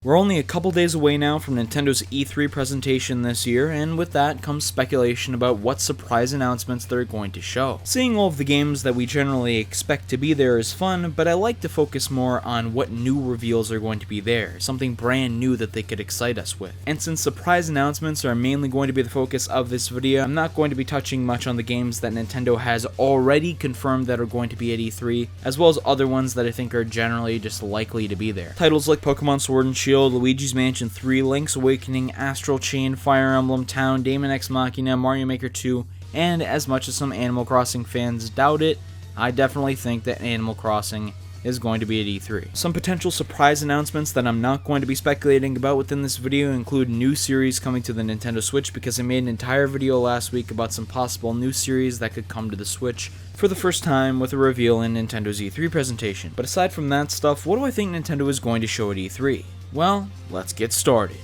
We're only a couple days away now from Nintendo's E3 presentation this year, and with that comes speculation about what surprise announcements they're going to show. Seeing all of the games that we generally expect to be there is fun, but I like to focus more on what new reveals are going to be there, something brand new that they could excite us with. And since surprise announcements are mainly going to be the focus of this video, I'm not going to be touching much on the games that Nintendo has already confirmed that are going to be at E3, as well as other ones that I think are generally just likely to be there. Titles like Pokemon Sword and Shield, Luigi's Mansion 3, Link's Awakening, Astral Chain, Fire Emblem Town, Daemon X Machina, Mario Maker 2, and as much as some Animal Crossing fans doubt it, I definitely think that Animal Crossing is going to be at E3. Some potential surprise announcements that I'm not going to be speculating about within this video include new series coming to the Nintendo Switch, because I made an entire video last week about some possible new series that could come to the Switch for the first time with a reveal in Nintendo's E3 presentation. But aside from that stuff, what do I think Nintendo is going to show at E3? Well, let's get started.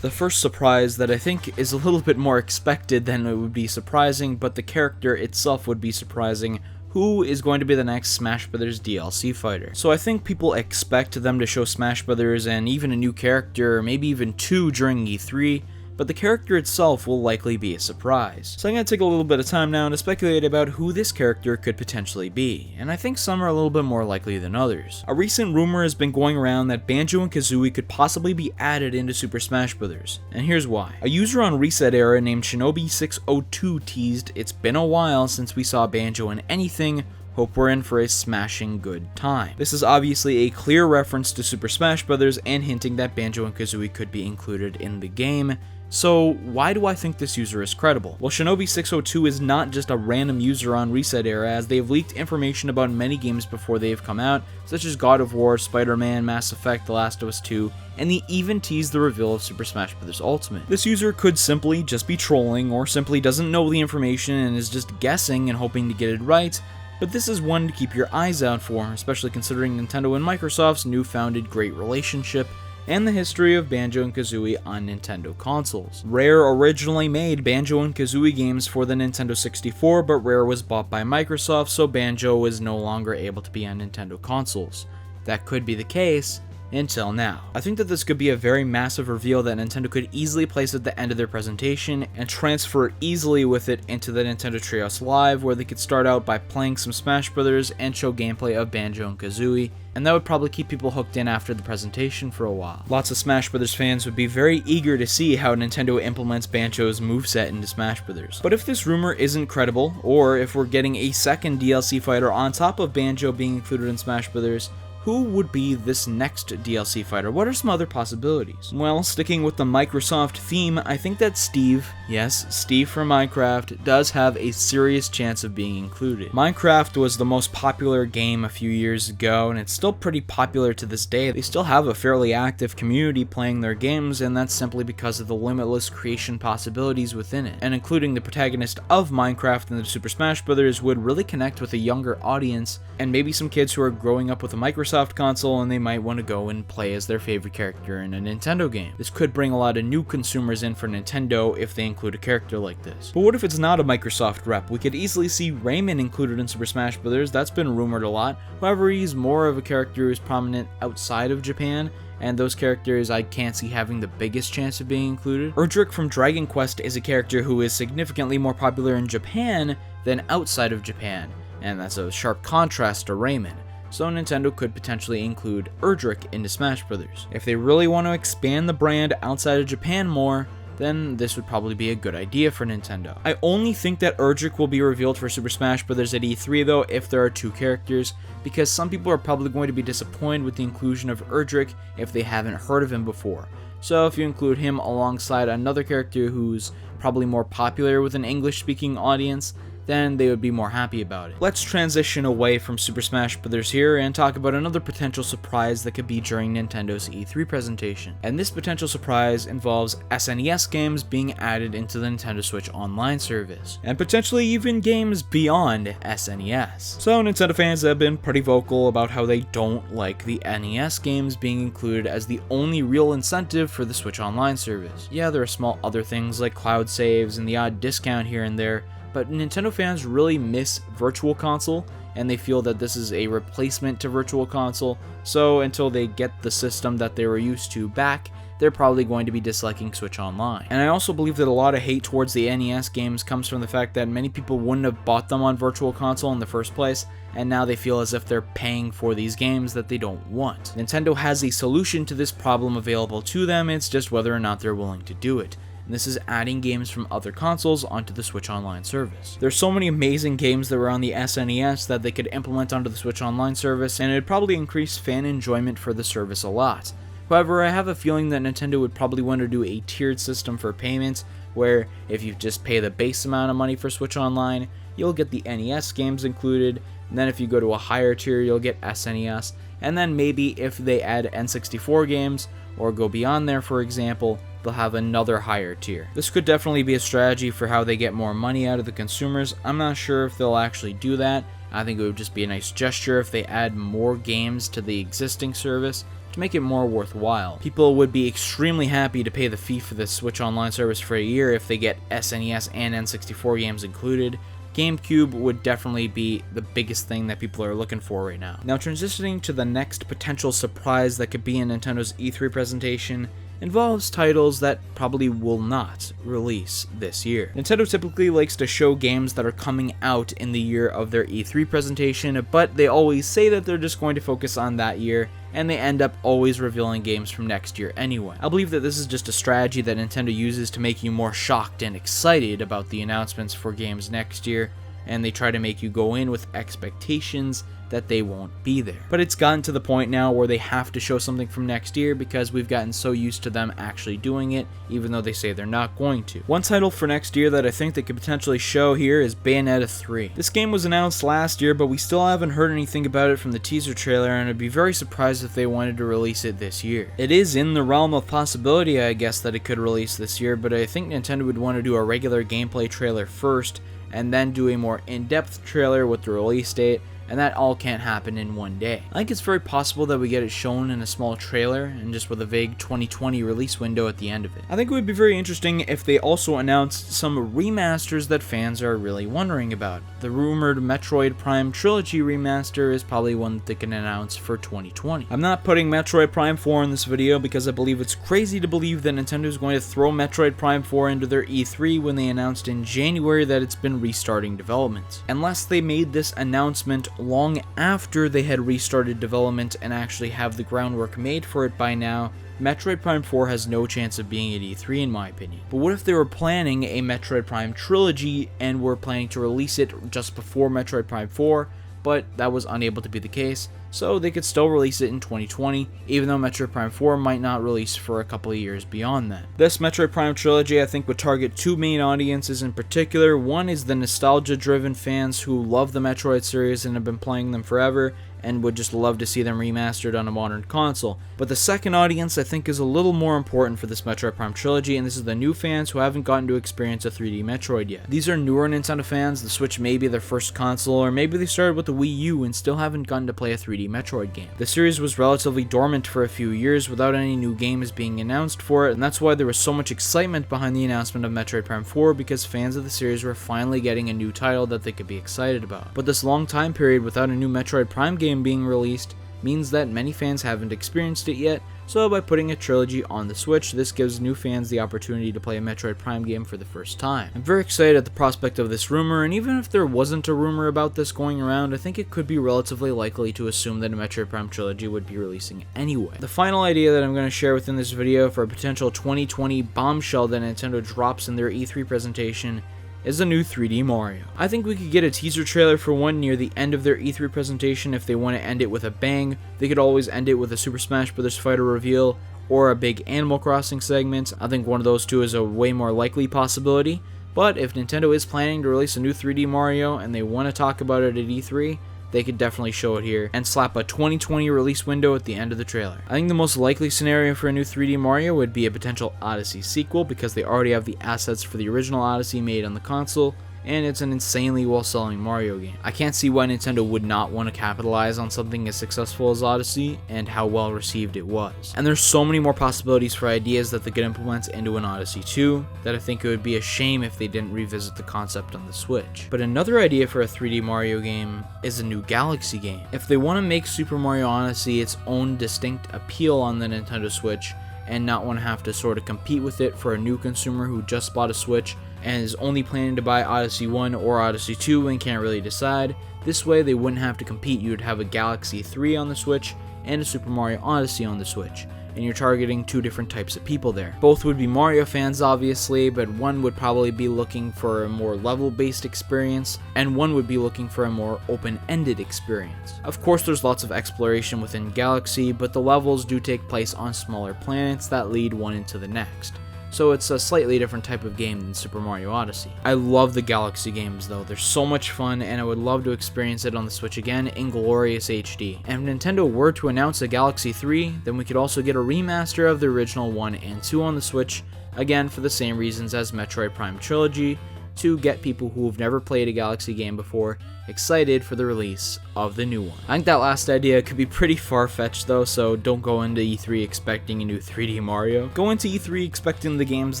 The first surprise that I think is a little bit more expected than it would be surprising, but the character itself would be surprising. Who is going to be the next Smash Bros. DLC fighter? So I think people expect them to show Smash Bros. And even a new character, maybe even two during E3, but the character itself will likely be a surprise. So I'm going to take a little bit of time now to speculate about who this character could potentially be, and I think some are a little bit more likely than others. A recent rumor has been going around that Banjo and Kazooie could possibly be added into Super Smash Bros., and here's why. A user on Reset Era named Shinobi602 teased, "It's been a while since we saw Banjo in anything. Hope we're in for a smashing good time." This is obviously a clear reference to Super Smash Bros. And hinting that Banjo and Kazooie could be included in the game. So why do I think this user is credible? Well, Shinobi602 is not just a random user on Reset Era, as they have leaked information about many games before they have come out, such as God of War, Spider-Man, Mass Effect, The Last of Us 2, and they even teased the reveal of Super Smash Bros. Ultimate. This user could simply just be trolling, or simply doesn't know the information and is just guessing and hoping to get it right, but this is one to keep your eyes out for, especially considering Nintendo and Microsoft's new-founded great relationship, and the history of Banjo and Kazooie on Nintendo consoles. Rare originally made Banjo and Kazooie games for the Nintendo 64, but Rare was bought by Microsoft, so Banjo is no longer able to be on Nintendo consoles. That could be the case until now. I think that this could be a very massive reveal that Nintendo could easily place at the end of their presentation and transfer easily with it into the Nintendo Treehouse Live, where they could start out by playing some Smash Bros. And show gameplay of Banjo and Kazooie, and that would probably keep people hooked in after the presentation for a while. Lots of Smash Bros. Fans would be very eager to see how Nintendo implements Banjo's moveset into Smash Bros. But if this rumor isn't credible, or if we're getting a second DLC fighter on top of Banjo being included in Smash Bros., who would be this next DLC fighter? What are some other possibilities? Well, sticking with the Microsoft theme, I think that Steve, yes, Steve from Minecraft, does have a serious chance of being included. Minecraft was the most popular game a few years ago, and it's still pretty popular to this day. They still have a fairly active community playing their games, and that's simply because of the limitless creation possibilities within it. And including the protagonist of Minecraft in the Super Smash Bros. Would really connect with a younger audience, and maybe some kids who are growing up with a Microsoft console and they might want to go and play as their favorite character in a Nintendo game. This could bring a lot of new consumers in for Nintendo if they include a character like this. But what if it's not a Microsoft rep? We could easily see Rayman included in Super Smash Bros. That's been rumored a lot. However, he's more of a character who's prominent outside of Japan, and those characters I can't see having the biggest chance of being included. Erdrick from Dragon Quest is a character who is significantly more popular in Japan than outside of Japan, and that's a sharp contrast to Rayman. So Nintendo could potentially include Erdrick into Smash Bros. If they really want to expand the brand outside of Japan more, then this would probably be a good idea for Nintendo. I only think that Erdrick will be revealed for Super Smash Bros. At E3 though, if there are two characters, because some people are probably going to be disappointed with the inclusion of Erdrick if they haven't heard of him before. So if you include him alongside another character who's probably more popular with an English-speaking audience, then they would be more happy about it. Let's transition away from Super Smash Bros. Here and talk about another potential surprise that could be during Nintendo's E3 presentation. And this potential surprise involves SNES games being added into the Nintendo Switch Online service, and potentially even games beyond SNES. So Nintendo fans have been pretty vocal about how they don't like the NES games being included as the only real incentive for the Switch Online service. Yeah, there are small other things like cloud saves and the odd discount here and there, but Nintendo fans really miss Virtual Console, and they feel that this is a replacement to Virtual Console, so until they get the system that they were used to back, they're probably going to be disliking Switch Online. And I also believe that a lot of hate towards the NES games comes from the fact that many people wouldn't have bought them on Virtual Console in the first place, and now they feel as if they're paying for these games that they don't want. Nintendo has a solution to this problem available to them, it's just whether or not they're willing to do it. And this is adding games from other consoles onto the Switch Online service. There's so many amazing games that were on the SNES that they could implement onto the Switch Online service, and it'd probably increase fan enjoyment for the service a lot. However, I have a feeling that Nintendo would probably want to do a tiered system for payments, where if you just pay the base amount of money for Switch Online, you'll get the NES games included, and then if you go to a higher tier, you'll get SNES, and then maybe if they add N64 games, or go beyond there for example, they'll have another higher tier. This could definitely be a strategy for how they get more money out of the consumers. I'm not sure if they'll actually do that. I think it would just be a nice gesture if they add more games to the existing service to make it more worthwhile. People would be extremely happy to pay the fee for the Switch Online service for a year if they get SNES and N64 games included. GameCube would definitely be the biggest thing that people are looking for right now. Now, transitioning to the next potential surprise that could be in Nintendo's E3 presentation involves titles that probably will not release this year. Nintendo typically likes to show games that are coming out in the year of their E3 presentation, but they always say that they're just going to focus on that year, and they end up always revealing games from next year anyway. I believe that this is just a strategy that Nintendo uses to make you more shocked and excited about the announcements for games next year, and they try to make you go in with expectations that they won't be there. But it's gotten to the point now where they have to show something from next year because we've gotten so used to them actually doing it, even though they say they're not going to. One title for next year that I think they could potentially show here is Bayonetta 3. This game was announced last year, but we still haven't heard anything about it from the teaser trailer, and I'd be very surprised if they wanted to release it this year. It is in the realm of possibility, I guess, that it could release this year, but I think Nintendo would want to do a regular gameplay trailer first, and then do a more in-depth trailer with the release date, and that all can't happen in one day. I think it's very possible that we get it shown in a small trailer and just with a vague 2020 release window at the end of it. I think it would be very interesting if they also announced some remasters that fans are really wondering about. The rumored Metroid Prime Trilogy remaster is probably one that they can announce for 2020. I'm not putting Metroid Prime 4 in this video because I believe it's crazy to believe that Nintendo is going to throw Metroid Prime 4 into their E3 when they announced in January that it's been restarting development. Unless they made this announcement long after they had restarted development and actually have the groundwork made for it by now, Metroid Prime 4 has no chance of being at E3 in my opinion. But what if they were planning a Metroid Prime Trilogy and were planning to release it just before Metroid Prime 4, but that was unable to be the case, so they could still release it in 2020, even though Metroid Prime 4 might not release for a couple of years beyond that. This Metroid Prime Trilogy I think would target two main audiences in particular. One is the nostalgia-driven fans who love the Metroid series and have been playing them forever, and would just love to see them remastered on a modern console. But the second audience I think is a little more important for this Metroid Prime Trilogy, and this is the new fans who haven't gotten to experience a 3D Metroid yet. These are newer Nintendo fans, the Switch may be their first console, or maybe they started with the Wii U and still haven't gotten to play a 3D Metroid game. The series was relatively dormant for a few years without any new games being announced for it, and that's why there was so much excitement behind the announcement of Metroid Prime 4, because fans of the series were finally getting a new title that they could be excited about. But this long time period without a new Metroid Prime game being released means that many fans haven't experienced it yet, so by putting a trilogy on the Switch, this gives new fans the opportunity to play a Metroid Prime game for the first time. I'm very excited at the prospect of this rumor, and even if there wasn't a rumor about this going around, I think it could be relatively likely to assume that a Metroid Prime Trilogy would be releasing anyway. The final idea that I'm going to share within this video for a potential 2020 bombshell that Nintendo drops in their E3 presentation is a new 3D Mario. I think we could get a teaser trailer for one near the end of their E3 presentation if they want to end it with a bang. They could always end it with a Super Smash Bros. Fighter reveal or a big Animal Crossing segment. I think one of those two is a way more likely possibility, but if Nintendo is planning to release a new 3D Mario and they want to talk about it at E3, they could definitely show it here and slap a 2020 release window at the end of the trailer. I think the most likely scenario for a new 3D Mario would be a potential Odyssey sequel because they already have the assets for the original Odyssey made on the console, and it's an insanely well-selling Mario game. I can't see why Nintendo would not want to capitalize on something as successful as Odyssey and how well received it was. And there's so many more possibilities for ideas that they could implement into an Odyssey 2 that I think it would be a shame if they didn't revisit the concept on the Switch. But another idea for a 3D Mario game is a new Galaxy game. If they want to make Super Mario Odyssey its own distinct appeal on the Nintendo Switch and not want to have to sort of compete with it for a new consumer who just bought a Switch and is only planning to buy Odyssey 1 or Odyssey 2 and can't really decide, this way they wouldn't have to compete. You'd have a Galaxy 3 on the Switch and a Super Mario Odyssey on the Switch, and you're targeting two different types of people there. Both would be Mario fans obviously, but one would probably be looking for a more level-based experience, and one would be looking for a more open-ended experience. Of course there's lots of exploration within Galaxy, but the levels do take place on smaller planets that lead one into the next. So it's a slightly different type of game than Super Mario Odyssey. I love the Galaxy games though, they're so much fun and I would love to experience it on the Switch again in glorious HD. And if Nintendo were to announce a Galaxy 3, then we could also get a remaster of the original 1 and 2 on the Switch, again for the same reasons as Metroid Prime Trilogy, to get people who have never played a Galaxy game before excited for the release of the new one. I think that last idea could be pretty far-fetched though, so don't go into E3 expecting a new 3D Mario. Go into E3 expecting the games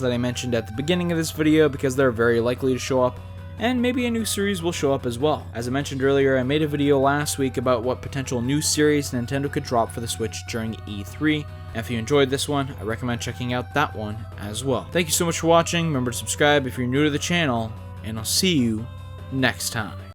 that I mentioned at the beginning of this video because they're very likely to show up, and maybe a new series will show up as well. As I mentioned earlier, I made a video last week about what potential new series Nintendo could drop for the Switch during E3. And if you enjoyed this one, I recommend checking out that one as well. Thank you so much for watching. Remember to subscribe if you're new to the channel, and I'll see you next time.